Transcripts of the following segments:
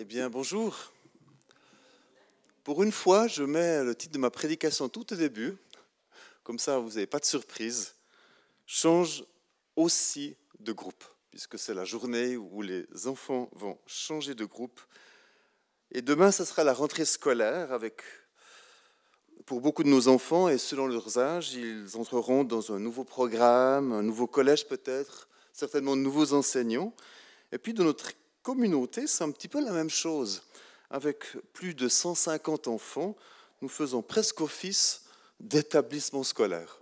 Eh bien, bonjour. Pour une fois, je mets le titre de ma prédication tout au début. Comme ça, vous n'avez pas de surprise. Change aussi de groupe, puisque c'est la journée où les enfants vont changer de groupe. Et demain, ce sera la rentrée scolaire avec, pour beaucoup de nos enfants, et selon leurs âges, ils entreront dans un nouveau programme, un nouveau collège peut-être, certainement de nouveaux enseignants. Et puis, dans notre communauté, c'est un petit peu la même chose. Avec plus de 150 enfants, nous faisons presque office d'établissement scolaire.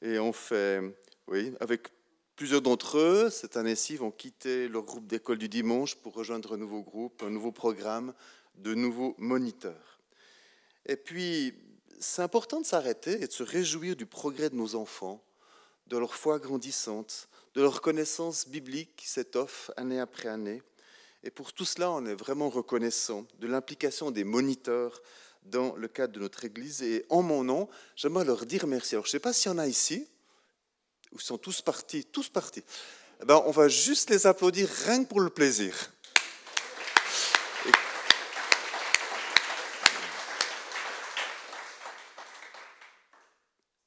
Et on fait, oui, avec plusieurs d'entre eux, cette année-ci, vont quitter leur groupe d'école du dimanche pour rejoindre un nouveau groupe, un nouveau programme, de nouveaux moniteurs. Et puis, c'est important de s'arrêter et de se réjouir du progrès de nos enfants, de leur foi grandissante, de leur connaissance biblique qui s'étoffe année après année. Et pour tout cela, on est vraiment reconnaissant de l'implication des moniteurs dans le cadre de notre Église. Et en mon nom, j'aimerais leur dire merci. Alors, je ne sais pas s'il y en a ici, ou ils sont tous partis. Tous partis. Eh bien, on va juste les applaudir rien que pour le plaisir.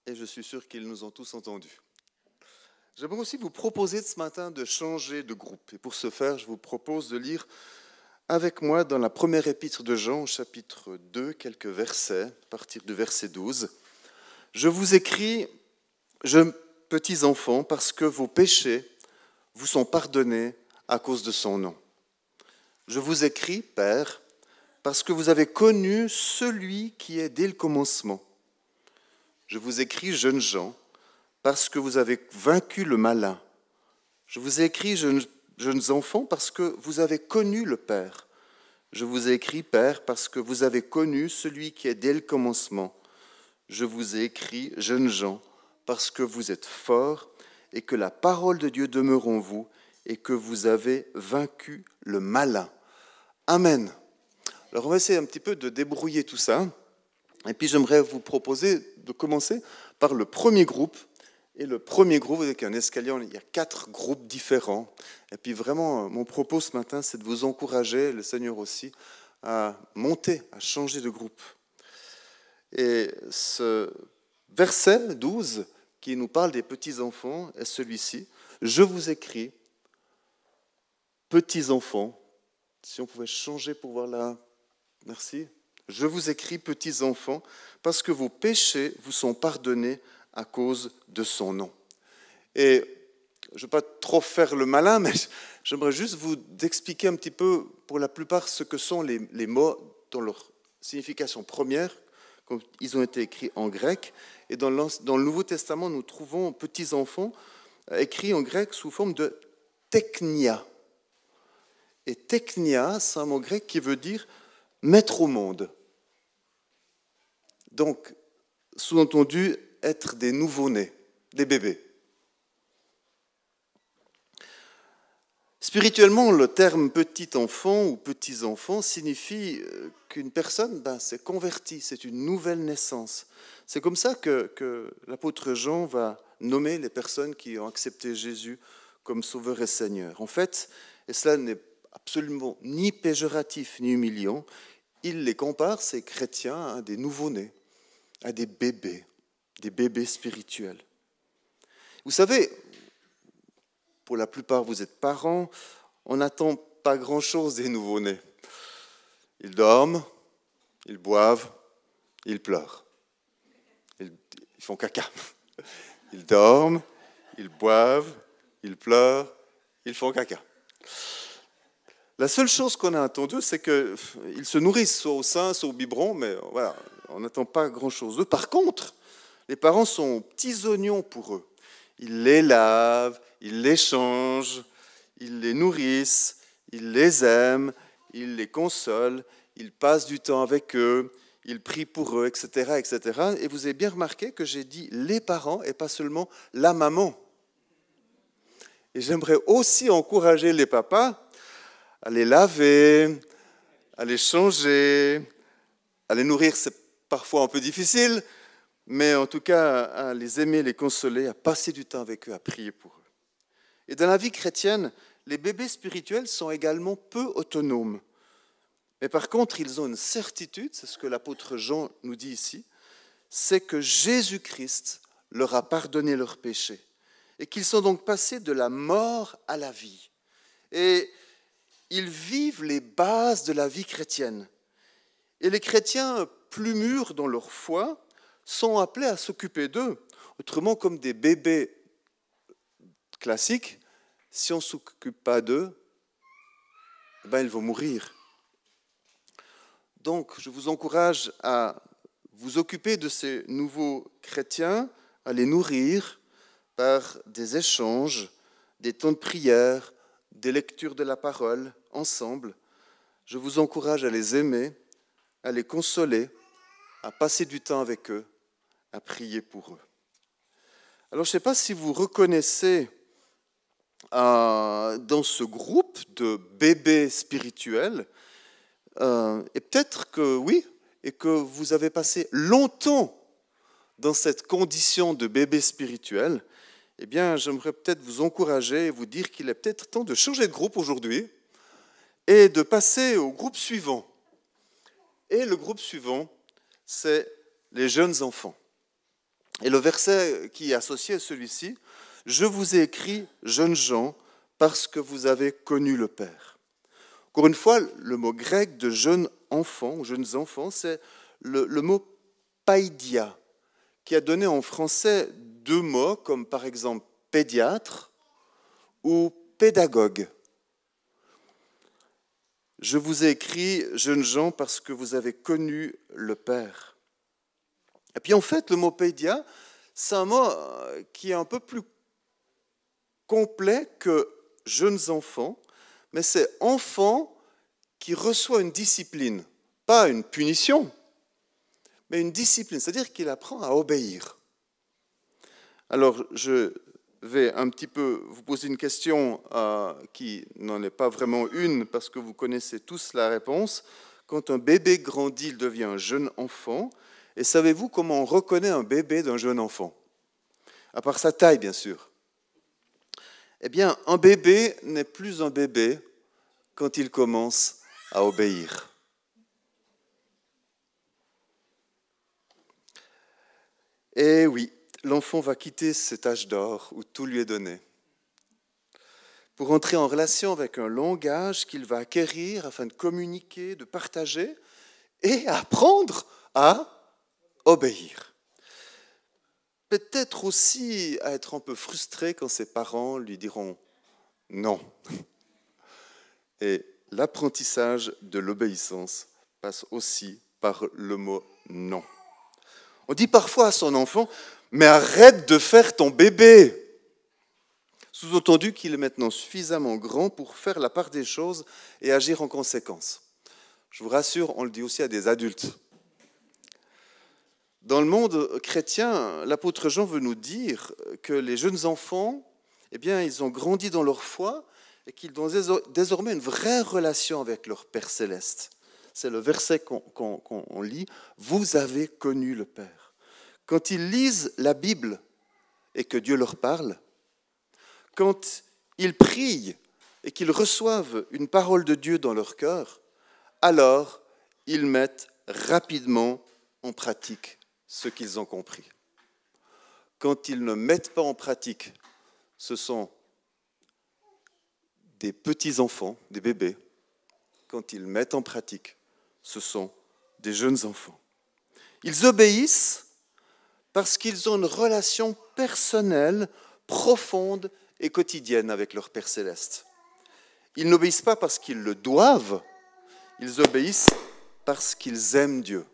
Et je suis sûr qu'ils nous ont tous entendus. J'aimerais aussi vous proposer ce matin de changer de groupe. Et pour ce faire, je vous propose de lire avec moi dans la première épître de Jean, chapitre 2, quelques versets, à partir du verset 12. Je vous écris, petits enfants, parce que vos péchés vous sont pardonnés à cause de son nom. Je vous écris, Père, parce que vous avez connu celui qui est dès le commencement. Je vous écris, jeunes gens, parce que vous avez vaincu le malin. Je vous ai écrit, jeunes enfants, parce que vous avez connu le Père. Je vous ai écrit, Père, parce que vous avez connu celui qui est dès le commencement. Je vous ai écrit, jeunes gens, parce que vous êtes forts et que la parole de Dieu demeure en vous et que vous avez vaincu le malin. Amen. Alors on va essayer un petit peu de débrouiller tout ça. Et puis j'aimerais vous proposer de commencer par le premier groupe. Et le premier groupe, vous voyez qu'il y a un escalier, il y a 4 groupes différents. Et puis vraiment, mon propos ce matin, c'est de vous encourager, le Seigneur aussi, à monter, à changer de groupe. Et ce verset 12, qui nous parle des petits-enfants, est celui-ci. Je vous écris, petits-enfants, si on pouvait changer pour voir là, merci. Je vous écris, petits-enfants, parce que vos péchés vous sont pardonnés à cause de son nom. Et je ne vais pas trop faire le malin, mais j'aimerais juste vous expliquer un petit peu, pour la plupart, ce que sont les mots dans leur signification première, comme ils ont été écrits en grec. Et dans le Nouveau Testament, nous trouvons petits enfants écrits en grec sous forme de teknia. Et teknia, c'est un mot grec qui veut dire mettre au monde. Donc, sous-entendu, être des nouveau-nés, des bébés. Spirituellement, le terme petit enfant ou petits enfants signifie qu'une personne s'est convertie, c'est une nouvelle naissance. C'est comme ça que l'apôtre Jean va nommer les personnes qui ont accepté Jésus comme sauveur et Seigneur. En fait, et cela n'est absolument ni péjoratif ni humiliant, il les compare, ces chrétiens, à des nouveau-nés, à des bébés spirituels. Vous savez, pour la plupart, vous êtes parents, on n'attend pas grand-chose des nouveau-nés. Ils dorment, ils boivent, ils pleurent. Ils font caca. Ils dorment, ils boivent, ils pleurent, ils font caca. La seule chose qu'on a attendue, c'est qu'ils se nourrissent soit au sein, soit au biberon, mais voilà, on n'attend pas grand-chose d'eux. Par contre, les parents sont petits oignons pour eux. Ils les lavent, ils les changent, ils les nourrissent, ils les aiment, ils les consolent, ils passent du temps avec eux, ils prient pour eux, etc., etc. Et vous avez bien remarqué que j'ai dit les parents et pas seulement la maman. Et j'aimerais aussi encourager les papas à les laver, à les changer, à les nourrir. C'est parfois un peu difficile, mais en tout cas, à les aimer, les consoler, à passer du temps avec eux, à prier pour eux. Et dans la vie chrétienne, les bébés spirituels sont également peu autonomes. Mais par contre, ils ont une certitude, c'est ce que l'apôtre Jean nous dit ici, c'est que Jésus-Christ leur a pardonné leurs péchés et qu'ils sont donc passés de la mort à la vie. Et ils vivent les bases de la vie chrétienne. Et les chrétiens plus mûrs dans leur foi sont appelés à s'occuper d'eux. Autrement, comme des bébés classiques, si on ne s'occupe pas d'eux, ils vont mourir. Donc, je vous encourage à vous occuper de ces nouveaux chrétiens, à les nourrir par des échanges, des temps de prière, des lectures de la parole ensemble. Je vous encourage à les aimer, à les consoler, à passer du temps avec eux, à prier pour eux. Alors, je ne sais pas si vous reconnaissez dans ce groupe de bébés spirituels, et peut-être que oui, et que vous avez passé longtemps dans cette condition de bébé spirituel, eh bien, j'aimerais peut-être vous encourager et vous dire qu'il est peut-être temps de changer de groupe aujourd'hui et de passer au groupe suivant. Et le groupe suivant, c'est les jeunes enfants. Et le verset qui est associé à celui-ci, « Je vous ai écrit, jeunes gens, parce que vous avez connu le Père ». Encore une fois, le mot grec de jeunes enfants, ou jeunes enfants, c'est le mot paidia, qui a donné en français deux mots, comme par exemple pédiatre ou pédagogue. Je vous ai écrit, jeunes gens, parce que vous avez connu le Père. Et puis en fait, le mot pédia, c'est un mot qui est un peu plus complet que jeunes enfants, mais c'est enfant qui reçoit une discipline, pas une punition, mais une discipline, c'est-à-dire qu'il apprend à obéir. Alors, je vais un petit peu vous poser une question qui n'en est pas vraiment une, parce que vous connaissez tous la réponse. Quand un bébé grandit, il devient un jeune enfant. Et savez-vous comment on reconnaît un bébé d'un jeune enfant? À part sa taille, bien sûr. Eh bien, un bébé n'est plus un bébé quand il commence à obéir. Et oui, l'enfant va quitter cet âge d'or où tout lui est donné pour entrer en relation avec un langage qu'il va acquérir afin de communiquer, de partager et apprendre à obéir. Peut-être aussi à être un peu frustré quand ses parents lui diront non. Et l'apprentissage de l'obéissance passe aussi par le mot non. On dit parfois à son enfant, mais arrête de faire ton bébé. Sous-entendu qu'il est maintenant suffisamment grand pour faire la part des choses et agir en conséquence. Je vous rassure, on le dit aussi à des adultes. Dans le monde chrétien, l'apôtre Jean veut nous dire que les jeunes enfants, eh bien, ils ont grandi dans leur foi et qu'ils ont désormais une vraie relation avec leur Père céleste. C'est le verset qu'on lit, « Vous avez connu le Père ». Quand ils lisent la Bible et que Dieu leur parle, quand ils prient et qu'ils reçoivent une parole de Dieu dans leur cœur, alors ils mettent rapidement en pratique ce qu'ils ont compris. Quand ils ne mettent pas en pratique, ce sont des petits-enfants, des bébés. Quand ils mettent en pratique, ce sont des jeunes enfants. Ils obéissent parce qu'ils ont une relation personnelle, profonde et quotidienne avec leur Père céleste. Ils n'obéissent pas parce qu'ils le doivent, ils obéissent parce qu'ils aiment Dieu.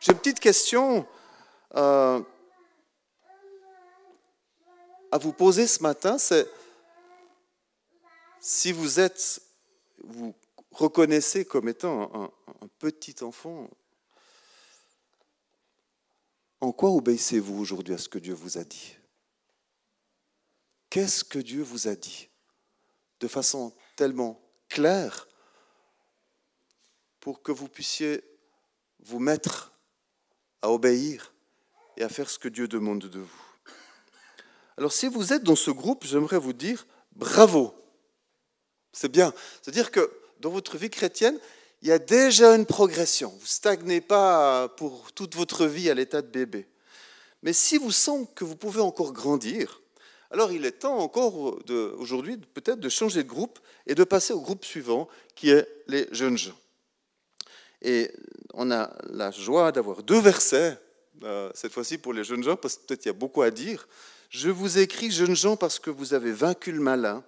J'ai une petite question à vous poser ce matin, c'est si vous reconnaissez comme étant un petit enfant, en quoi obéissez-vous aujourd'hui à ce que Dieu vous a dit? Qu'est-ce que Dieu vous a dit de façon tellement claire pour que vous puissiez vous mettre à obéir et à faire ce que Dieu demande de vous? Alors si vous êtes dans ce groupe, j'aimerais vous dire bravo. C'est bien. C'est-à-dire que dans votre vie chrétienne, il y a déjà une progression. Vous ne stagnez pas pour toute votre vie à l'état de bébé. Mais si vous sentez que vous pouvez encore grandir, alors il est temps encore aujourd'hui peut-être de changer de groupe et de passer au groupe suivant, qui est les jeunes gens. Et on a la joie d'avoir 2 versets, cette fois-ci pour les jeunes gens, parce que peut-être il y a beaucoup à dire. Je vous ai écrit, jeunes gens, parce que vous avez vaincu le malin.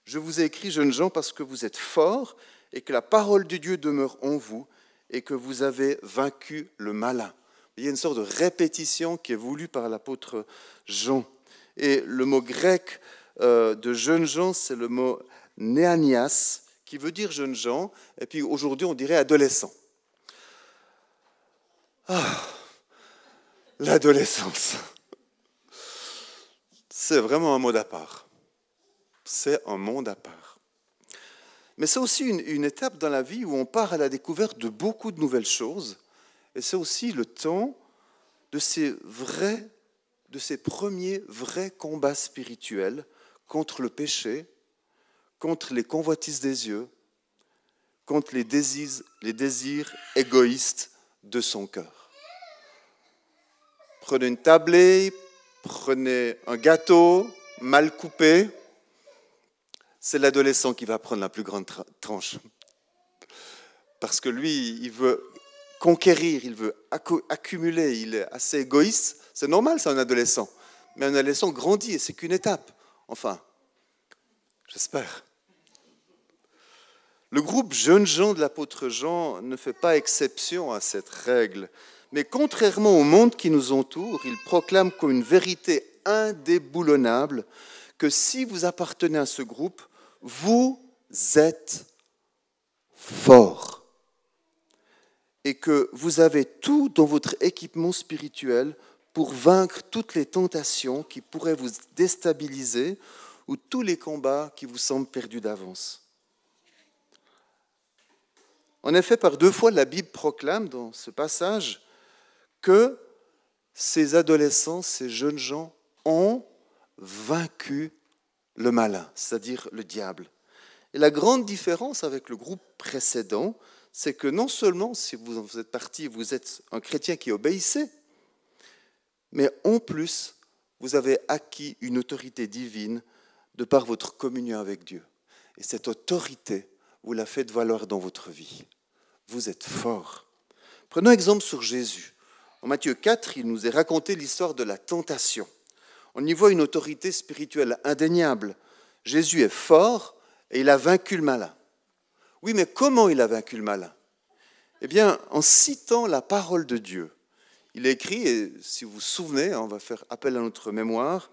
Je vous ai écrit, jeunes gens, parce que vous êtes forts et que la parole de Dieu demeure en vous et que vous avez vaincu le malin. Il y a une sorte de répétition qui est voulue par l'apôtre Jean. Et le mot grec de jeunes gens, c'est le mot néanias, qui veut dire jeunes gens, et puis aujourd'hui on dirait adolescents. Ah, l'adolescence. C'est vraiment un monde à part. C'est un monde à part. Mais c'est aussi une étape dans la vie où on part à la découverte de beaucoup de nouvelles choses. Et c'est aussi le temps de ces premiers vrais combats spirituels contre le péché, contre les convoitises des yeux, contre les désirs égoïstes de son cœur. Prenez une tablée, prenez un gâteau mal coupé, c'est l'adolescent qui va prendre la plus grande tranche. Parce que lui, il veut conquérir, il veut accumuler, il est assez égoïste. C'est normal, c'est un adolescent. Mais un adolescent grandit et c'est qu'une étape. Enfin, j'espère. Le groupe Jeunes gens de l'apôtre Jean ne fait pas exception à cette règle. Mais contrairement au monde qui nous entoure, il proclame comme une vérité indéboulonnable que si vous appartenez à ce groupe, vous êtes forts et que vous avez tout dans votre équipement spirituel pour vaincre toutes les tentations qui pourraient vous déstabiliser ou tous les combats qui vous semblent perdus d'avance. En effet, par 2 fois, la Bible proclame dans ce passage que ces adolescents, ces jeunes gens ont vaincu le malin, c'est-à-dire le diable. Et la grande différence avec le groupe précédent, c'est que non seulement, si vous en faites partie, vous êtes un chrétien qui obéissait, mais en plus, vous avez acquis une autorité divine de par votre communion avec Dieu. Et cette autorité, vous la faites valoir dans votre vie. Vous êtes forts. Prenons exemple sur Jésus. En Matthieu 4, il nous est raconté l'histoire de la tentation. On y voit une autorité spirituelle indéniable. Jésus est fort et il a vaincu le malin. Oui, mais comment il a vaincu le malin? Eh bien, en citant la parole de Dieu. Il a écrit, et si vous vous souvenez, on va faire appel à notre mémoire,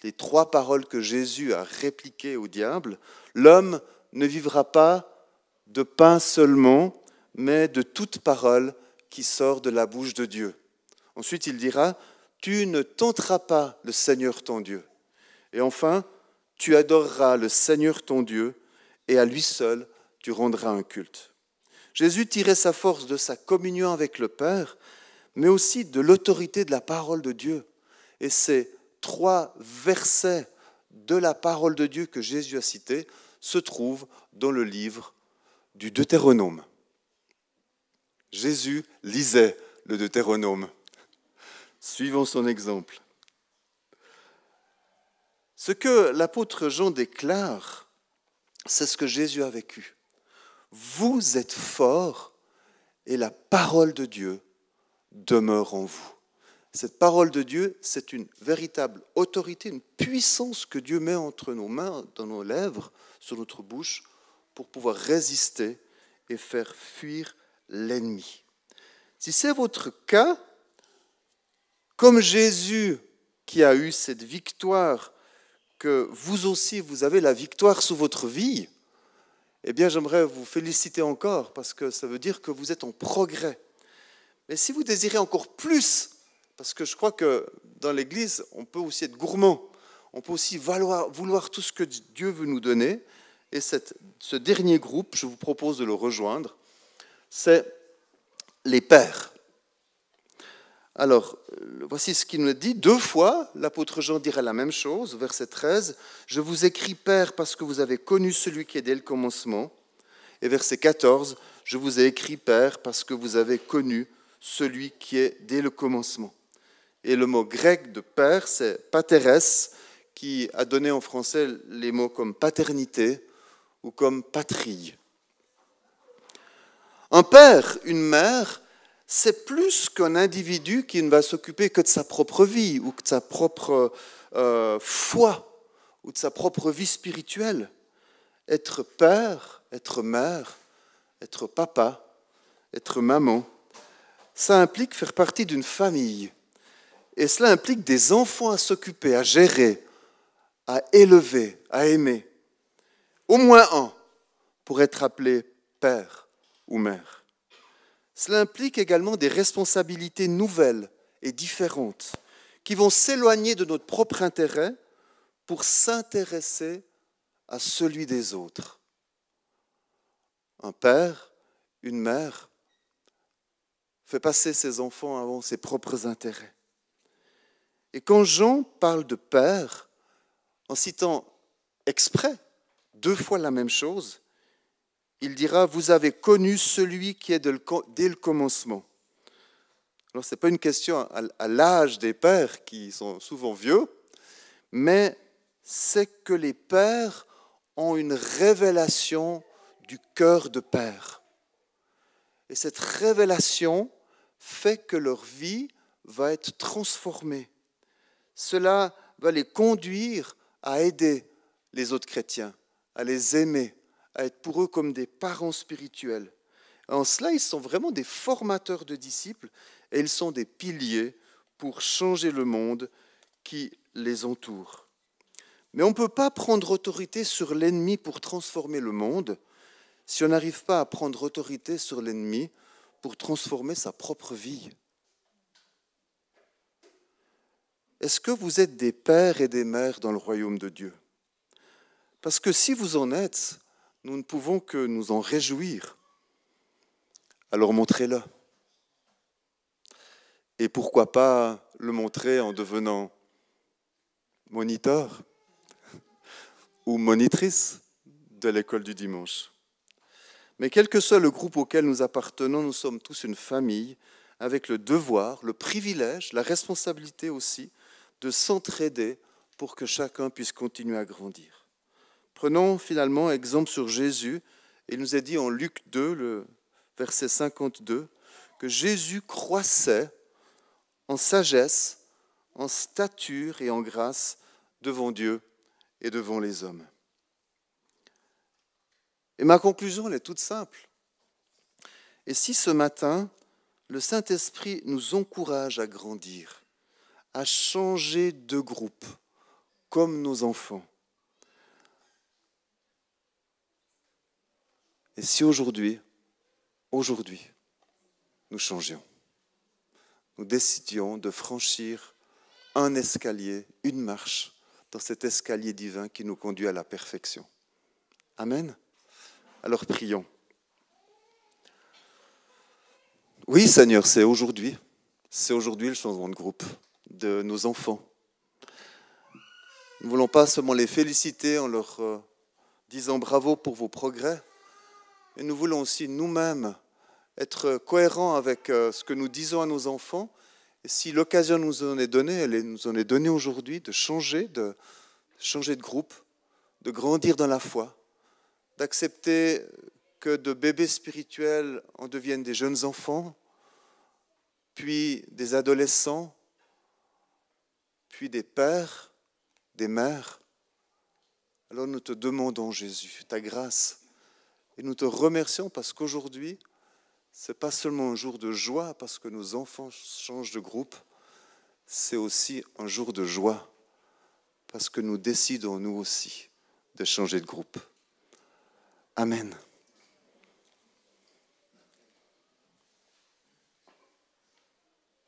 les 3 paroles que Jésus a répliquées au diable. L'homme ne vivra pas de pain seulement, mais de toute parole qui sort de la bouche de Dieu. Ensuite, il dira, tu ne tenteras pas le Seigneur ton Dieu. Et enfin, tu adoreras le Seigneur ton Dieu, et à lui seul, tu rendras un culte. Jésus tirait sa force de sa communion avec le Père, mais aussi de l'autorité de la parole de Dieu. Et ces 3 versets de la parole de Dieu que Jésus a cités se trouvent dans le livre du Deutéronome. Jésus lisait le Deutéronome. Suivons son exemple. Ce que l'apôtre Jean déclare, c'est ce que Jésus a vécu. Vous êtes forts et la parole de Dieu demeure en vous. Cette parole de Dieu, c'est une véritable autorité, une puissance que Dieu met entre nos mains, dans nos lèvres, sur notre bouche, pour pouvoir résister et faire fuir l'ennemi. Si c'est votre cas, comme Jésus qui a eu cette victoire, que vous aussi, vous avez la victoire sous votre vie, eh bien, j'aimerais vous féliciter encore, parce que ça veut dire que vous êtes en progrès. Mais si vous désirez encore plus, parce que je crois que dans l'Église, on peut aussi être gourmand, on peut aussi vouloir tout ce que Dieu veut nous donner, et ce dernier groupe, je vous propose de le rejoindre, c'est les pères. Alors, voici ce qu'il nous dit. 2 fois, l'apôtre Jean dira la même chose, verset 13. « Je vous écris, Père, parce que vous avez connu celui qui est dès le commencement. » Et verset 14. « Je vous ai écrit, Père, parce que vous avez connu celui qui est dès le commencement. » Et le mot grec de père, c'est pateres, qui a donné en français les mots comme paternité ou comme patrie. Un père, une mère, c'est plus qu'un individu qui ne va s'occuper que de sa propre vie ou de sa propre foi ou de sa propre vie spirituelle. Être père, être mère, être papa, être maman, ça implique faire partie d'une famille. Et cela implique des enfants à s'occuper, à gérer, à élever, à aimer. Au moins un pour être appelé père ou mère. Cela implique également des responsabilités nouvelles et différentes qui vont s'éloigner de notre propre intérêt pour s'intéresser à celui des autres. Un père, une mère, fait passer ses enfants avant ses propres intérêts. Et quand Jean parle de père, en citant exprès 2 fois la même chose, il dira « Vous avez connu celui qui est dès le commencement ». Alors, ce n'est pas une question à l'âge des pères qui sont souvent vieux, mais c'est que les pères ont une révélation du cœur de père. Et cette révélation fait que leur vie va être transformée. Cela va les conduire à aider les autres chrétiens, à les aimer, à être pour eux comme des parents spirituels. En cela, ils sont vraiment des formateurs de disciples et ils sont des piliers pour changer le monde qui les entoure. Mais on ne peut pas prendre autorité sur l'ennemi pour transformer le monde si on n'arrive pas à prendre autorité sur l'ennemi pour transformer sa propre vie. Est-ce que vous êtes des pères et des mères dans le royaume de Dieu? Parce que si vous en êtes, nous ne pouvons que nous en réjouir. Alors montrez-le. Et pourquoi pas le montrer en devenant moniteur ou monitrice de l'école du dimanche. Mais quel que soit le groupe auquel nous appartenons, nous sommes tous une famille avec le devoir, le privilège, la responsabilité aussi de s'entraider pour que chacun puisse continuer à grandir. Prenons finalement exemple sur Jésus. Il nous est dit en Luc 2, le verset 52, que Jésus croissait en sagesse, en stature et en grâce devant Dieu et devant les hommes. Et ma conclusion, elle est toute simple. Et si ce matin, le Saint-Esprit nous encourage à grandir, à changer de groupe, comme nos enfants, et si aujourd'hui, nous changions, nous décidions de franchir un escalier, une marche dans cet escalier divin qui nous conduit à la perfection. Amen. Alors prions. Oui, Seigneur, c'est aujourd'hui le changement de groupe de nos enfants. Nous ne voulons pas seulement les féliciter en leur disant bravo pour vos progrès, mais nous voulons aussi nous-mêmes être cohérents avec ce que nous disons à nos enfants. Et si l'occasion nous en est donnée, elle nous en est donnée aujourd'hui de changer de groupe, de grandir dans la foi, d'accepter que de bébés spirituels en deviennent des jeunes enfants, puis des adolescents, puis des pères, des mères. Alors nous te demandons, Jésus, ta grâce, et nous te remercions parce qu'aujourd'hui, ce n'est pas seulement un jour de joie parce que nos enfants changent de groupe, c'est aussi un jour de joie parce que nous décidons, nous aussi, de changer de groupe. Amen.